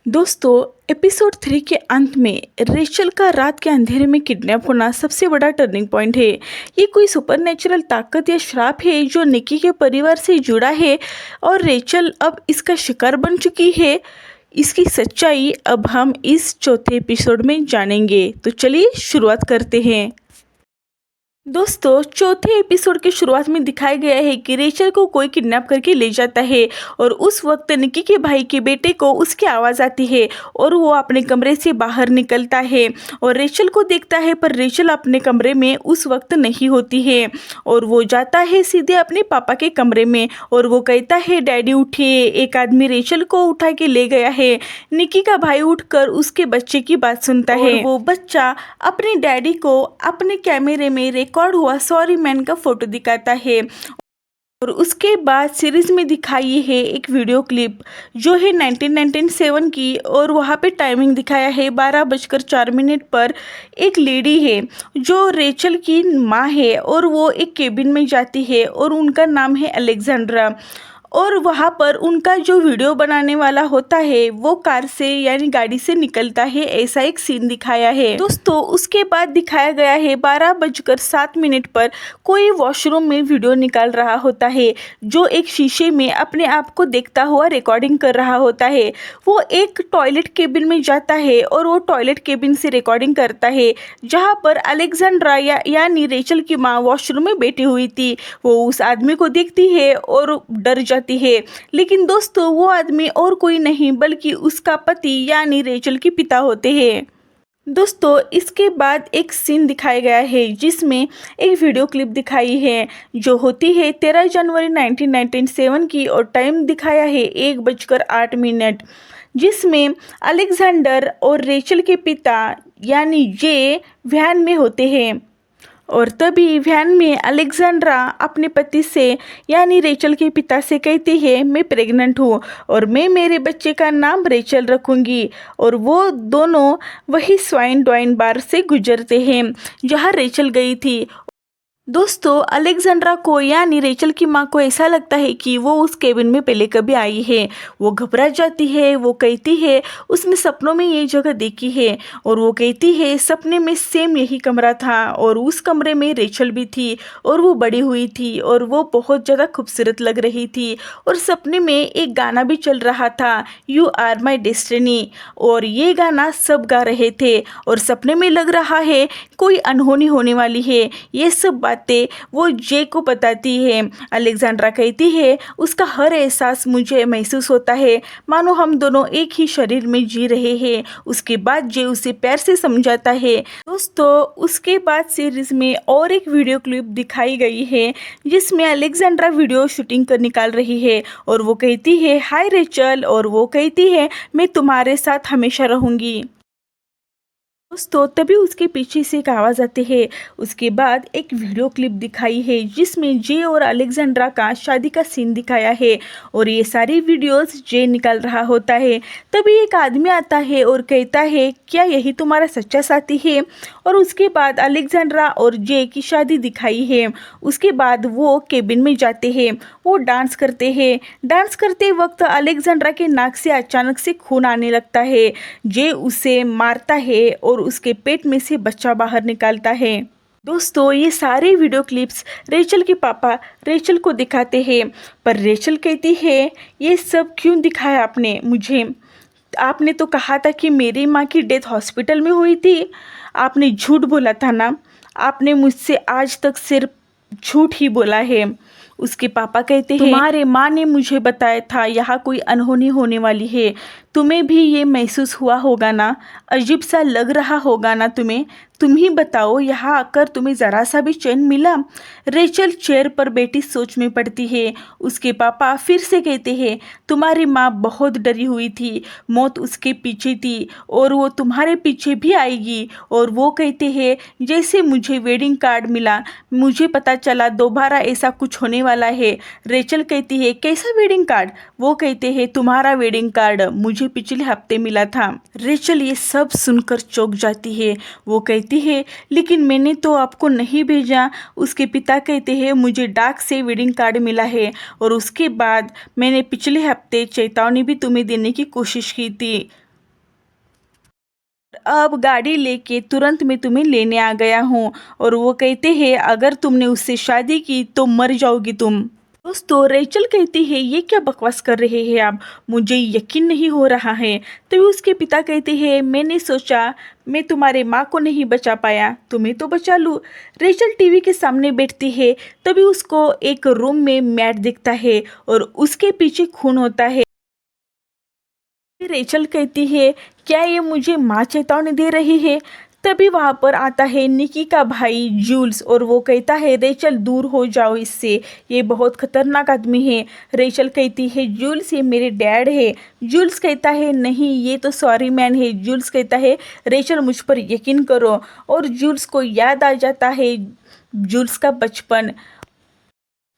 दोस्तों, एपिसोड 3 के अंत में रेचल का रात के अंधेरे में किडनैप होना सबसे बड़ा टर्निंग पॉइंट है। ये कोई सुपरनेचुरल ताकत या श्राप है जो निकी के परिवार से जुड़ा है और रेचल अब इसका शिकार बन चुकी है। इसकी सच्चाई अब हम इस चौथे एपिसोड में जानेंगे। तो चलिए शुरुआत करते हैं। दोस्तों, चौथे एपिसोड के शुरुआत में दिखाया गया है कि रेचल को कोई किडनैप करके ले जाता है और उस वक्त निकी के भाई के बेटे को उसकी आवाज़ आती है और वो अपने कमरे से बाहर निकलता है और रेचल को देखता है, पर रेचल अपने कमरे में उस वक्त नहीं होती है और वो जाता है सीधे अपने पापा के कमरे में और वो कहता है, डैडी उठिए, एक आदमी रेचल को उठा के ले गया है। निकी का भाई उठकर उसके बच्चे की बात सुनता है। वो बच्चा अपने डैडी को अपने कैमरे में रिकॉर्ड हुआ सॉरी मैन का फोटो दिखाता है और उसके बाद सीरीज में दिखाई है एक वीडियो क्लिप जो है 1997 की और वहाँ पे टाइमिंग दिखाया है 12:04 पर। एक लेडी है जो रेचल की माँ है और वो एक केबिन में जाती है और उनका नाम है अलेक्जेंड्रा और वहाँ पर उनका जो वीडियो बनाने वाला होता है वो कार से यानी गाड़ी से निकलता है, ऐसा एक सीन दिखाया है। दोस्तों, उसके बाद दिखाया गया है 12:07 पर कोई वॉशरूम में वीडियो निकाल रहा होता है जो एक शीशे में अपने आप को देखता हुआ रिकॉर्डिंग कर रहा होता है। वो एक टॉयलेट केबिन में जाता है और वो टॉयलेट केबिन से रिकॉर्डिंग करता है जहाँ पर अलेक्जेंड्रा यानी रेचल की माँ वॉशरूम में बैठी हुई थी। वो उस आदमी को देखती है और डर जाती है, लेकिन दोस्तों वो आदमी और कोई नहीं बल्कि उसका पति यानी रेचल के पिता होते हैं। दोस्तों, इसके बाद एक सीन दिखाया गया है जिसमें एक वीडियो क्लिप दिखाई है जो होती है 13 जनवरी 1997 की और टाइम दिखाया है 1:08 जिसमें अलेक्जेंडर और रेचल के पिता यानी जे वैन में होते हैं और तभी वैन में अलेक्जेंड्रा अपने पति से यानी रेचल के पिता से कहती है, मैं प्रेग्नेंट हूँ और मैं मेरे बच्चे का नाम रेचल रखूँगी। और वो दोनों वही स्वाइन डॉइन बार से गुजरते हैं जहाँ रेचल गई थी। दोस्तों, अलेक्जेंड्रा को यानी रेचल की माँ को ऐसा लगता है कि वो उस केबिन में पहले कभी आई है। वो घबरा जाती है। वो कहती है उसने सपनों में ये जगह देखी है और वो कहती है सपने में सेम यही कमरा था और उस कमरे में रेचल भी थी और वो बड़ी हुई थी और वो बहुत ज़्यादा खूबसूरत लग रही थी और सपने में एक गाना भी चल रहा था, यू आर माई डेस्टिनी, और ये गाना सब गा रहे थे और सपने में लग रहा है कोई अनहोनी होने वाली है। ये सब बातें वो जे को बताती है। अलेक्जेंड्रा कहती है उसका हर एहसास मुझे महसूस होता है मानो हम दोनों एक ही शरीर में जी रहे हैं। उसके बाद जे उसे प्यार से समझाता है। दोस्तों, उसके बाद सीरीज में और एक वीडियो क्लिप दिखाई गई है जिसमें अलेक्जेंड्रा वीडियो शूटिंग कर निकाल रही है और वो कहती है हाय रेचल और वो कहती है मैं तुम्हारे साथ हमेशा रहूँगी। दोस्तों, तभी उसके पीछे से एक आवाज़ आती है। उसके बाद एक वीडियो क्लिप दिखाई है जिसमें जे और अलेक्जेंड्रा का शादी का सीन दिखाया है और ये सारी वीडियोस जे निकाल रहा होता है। तभी एक आदमी आता है और कहता है क्या यही तुम्हारा सच्चा साथी है। और उसके बाद अलेक्जेंड्रा और जे की शादी दिखाई है। उसके बाद वो केबिन में जाते हैं, वो डांस करते हैं। डांस करते वक्त अलेक्जेंड्रा के नाक से अचानक से खून आने लगता है। जे उसे मारता है और उसके पेट में से बच्चा बाहर निकालता है। दोस्तों, ये सारे वीडियो क्लिप्स रेचल के पापा रेचल को दिखाते हैं, पर रेचल कहती है ये सब क्यों दिखाया आपने मुझे। आपने तो कहा था कि मेरी माँ की डेथ हॉस्पिटल में हुई थी। आपने झूठ बोला था ना। आपने मुझसे आज तक सिर्फ झूठ ही बोला है। उसके पापा कहते हैं तुम्हारे माँ ने मुझे बताया था यहाँ कोई अनहोनी होने वाली है। तुम्हें भी ये महसूस हुआ होगा ना, अजीब सा लग रहा होगा ना तुम्हें। तुम ही बताओ, यहाँ आकर तुम्हें ज़रा सा भी चैन मिला। रेचल चेयर पर बैठी सोच में पड़ती है। उसके पापा फिर से कहते हैं तुम्हारी माँ बहुत डरी हुई थी, मौत उसके पीछे थी और वो तुम्हारे पीछे भी आएगी। और वो कहते हैं जैसे मुझे वेडिंग कार्ड मिला मुझे पता चला दोबारा ऐसा कुछ होने वाला है। रेचल कहती है कैसा वेडिंग कार्ड। वो कहते हैं तुम्हारा वेडिंग कार्ड मुझे पिछले हफ्ते मिला था। रेचल ये सब सुनकर चौंक जाती है। वो कहती है लेकिन मैंने तो आपको नहीं भेजा। उसके पिता कहते हैं मुझे डाक से वेडिंग कार्ड मिला है और उसके बाद मैंने पिछले हफ्ते चेतावनी भी तुम्हें देने की कोशिश की थी। अब गाड़ी लेके तुरंत मैं तुम्हें लेने आ गया हूँ। और वो कहते हैं अगर तुमने उससे शादी की तो मर जाओगी तुम। दोस्तों रेचल कहती है ये क्या बकवास कर रहे हैं आप, मुझे यकीन नहीं हो रहा है। तभी उसके पिता कहते हैं मैंने सोचा मैं तुम्हारे माँ को नहीं बचा पाया, तुम्हें तो बचा लूँ। रेचल टीवी के सामने बैठती है, तभी उसको एक रूम में मैट दिखता है और उसके पीछे खून होता है। रेचल कहती है क्या ये मुझे माँ चेतावनी दे रही है। तभी वहाँ पर आता है निकी का भाई जूल्स और वो कहता है रेचल दूर हो जाओ इससे, ये बहुत खतरनाक आदमी है। रेचल कहती है जूल्स ये मेरे डैड है। जूल्स कहता है नहीं ये तो सॉरी मैन है। जूल्स कहता है रेचल मुझ पर यकीन करो। और जूल्स को याद आ जाता है जूल्स का बचपन।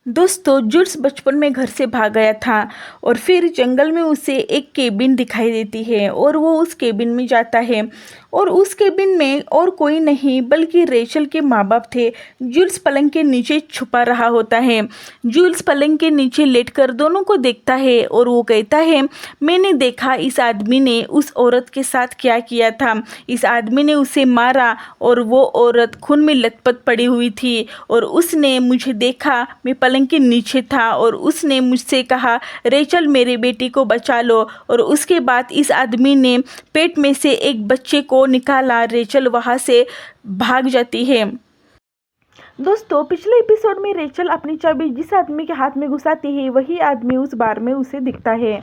दोस्तों जूल्स बचपन में घर से भाग गया था और फिर जंगल में उसे एक केबिन दिखाई देती है और वो उस केबिन में जाता है और उस केबिन में और कोई नहीं बल्कि रेचल के माँ बाप थे। जूल्स पलंग के नीचे छुपा रहा होता है। जूल्स पलंग के नीचे लेटकर दोनों को देखता है और वो कहता है मैंने देखा इस आदमी ने उस औरत के साथ क्या किया था। इस आदमी ने उसे मारा और वो औरत खून में लथपथ पड़ी हुई थी और उसने मुझे देखा, मैं पलंग के नीचे था और उसने मुझसे कहा रेचल मेरे बेटी को बचा लो। और उसके बाद इस आदमी ने पेट में से एक बच्चे को निकाला। रेचल वहाँ से भाग जाती है। दोस्तों पिछले एपिसोड में रेचल अपनी चाबी जिस आदमी के हाथ में घुसाती है वही आदमी उस बार में उसे दिखता है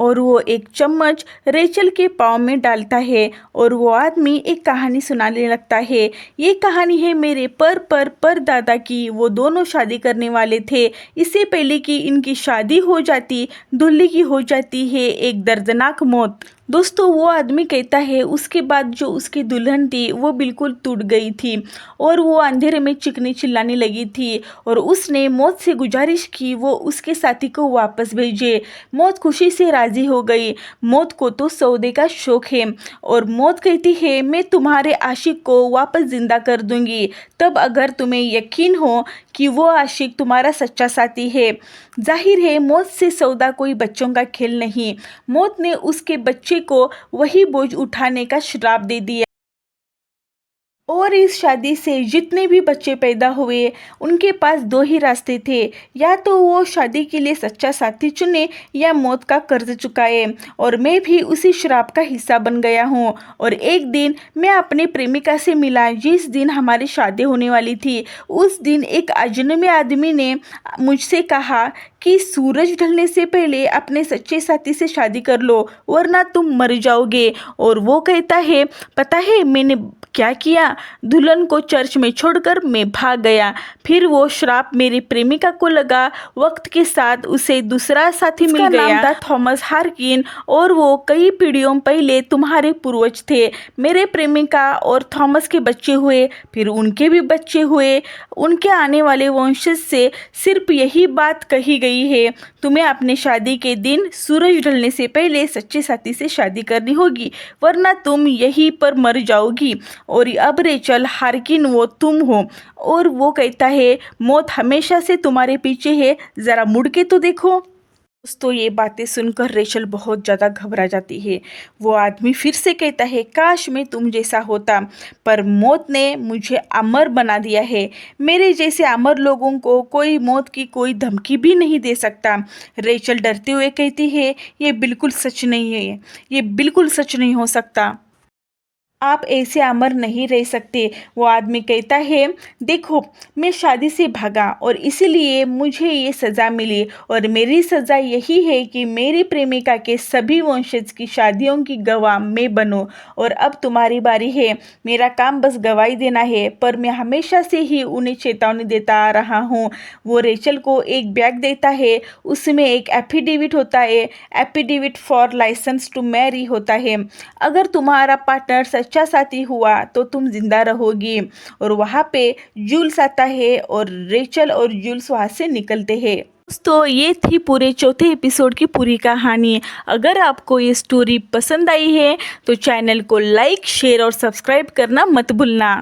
और वो एक चम्मच रेचल के पाँव में डालता है और वो आदमी एक कहानी सुनाने लगता है। ये कहानी है मेरे पर दादा की। वो दोनों शादी करने वाले थे। इससे पहले कि इनकी शादी हो जाती दूल्हे की हो जाती है एक दर्दनाक मौत। दोस्तों वो आदमी कहता है उसके बाद जो उसकी दुल्हन थी वो बिल्कुल टूट गई थी और वो अंधेरे में चिकनी चिल्लाने लगी थी और उसने मौत से गुजारिश की वो उसके साथी को वापस भेजे। मौत खुशी से राजी हो गई। मौत को तो सौदे का शौक है और मौत कहती है मैं तुम्हारे आशिक को वापस जिंदा कर दूंगी तब अगर तुम्हें यकीन हो कि वो आशिक तुम्हारा सच्चा साथी है। जाहिर है मौत से सौदा कोई बच्चों का खेल नहीं। मौत ने उसके बच्चे को वही बोझ उठाने का श्राप दे दिया और इस शादी से जितने भी बच्चे पैदा हुए उनके पास दो ही रास्ते थे, या तो वो शादी के लिए सच्चा साथी चुने या मौत का कर्ज चुकाए। और मैं भी उसी श्राप का हिस्सा बन गया हूँ। और एक दिन मैं अपनी प्रेमिका से मिला जिस दिन हमारी शादी होने वाली थी। उस दिन एक अजनबी आदमी ने मुझसे कहा कि सूरज ढलने से पहले अपने सच्चे साथी से शादी कर लो वरना तुम मर जाओगे। और वो कहता है पता है मैंने क्या किया, दुल्हन को चर्च में छोड़कर मैं भाग गया। फिर वो श्राप मेरी प्रेमिका को लगा। वक्त के साथ उसे दूसरा साथी मिल गया। नाम था थॉमस हार्किन और वो कई पीढ़ियों पहले तुम्हारे पूर्वज थे। मेरे प्रेमिका और थॉमस के बच्चे हुए, फिर उनके भी बच्चे हुए। उनके आने वाले वंशज से सिर्फ यही बात कही गई है तुम्हें अपने शादी के दिन सूरज ढलने से पहले सच्चे साथी से शादी करनी होगी वरना तुम यहीं पर मर जाओगी। और अब रेचल हार्किन वो तुम हो। और वो कहता है मौत हमेशा से तुम्हारे पीछे है, ज़रा मुड़ के तो देखो। दोस्तों ये बातें सुनकर रेचल बहुत ज़्यादा घबरा जाती है। वो आदमी फिर से कहता है काश मैं तुम जैसा होता, पर मौत ने मुझे अमर बना दिया है। मेरे जैसे अमर लोगों को कोई मौत की कोई धमकी भी नहीं दे सकता। रेचल डरते हुए कहती है ये बिल्कुल सच नहीं है, ये बिल्कुल सच नहीं हो सकता, आप ऐसे अमर नहीं रह सकते। वो आदमी कहता है देखो मैं शादी से भागा और इसीलिए मुझे ये सज़ा मिली और मेरी सज़ा यही है कि मेरी प्रेमिका के सभी वंशज की शादियों की गवाह मैं बनूं। और अब तुम्हारी बारी है, मेरा काम बस गवाही देना है, पर मैं हमेशा से ही उन्हें चेतावनी देता आ रहा हूँ। वो रेचल को एक बैग देता है, उसमें एक एफिडेविट होता है, affidavit for licence to marry होता है। अगर तुम्हारा पार्टनर अच्छा साथी हुआ तो तुम जिंदा रहोगी। और वहाँ पे जूल्स आता है और रेचल और जूल्स वहाँ से निकलते हैं। दोस्तों ये थी पूरे चौथे एपिसोड की पूरी कहानी। अगर आपको ये स्टोरी पसंद आई है तो चैनल को लाइक शेयर और सब्सक्राइब करना मत भूलना।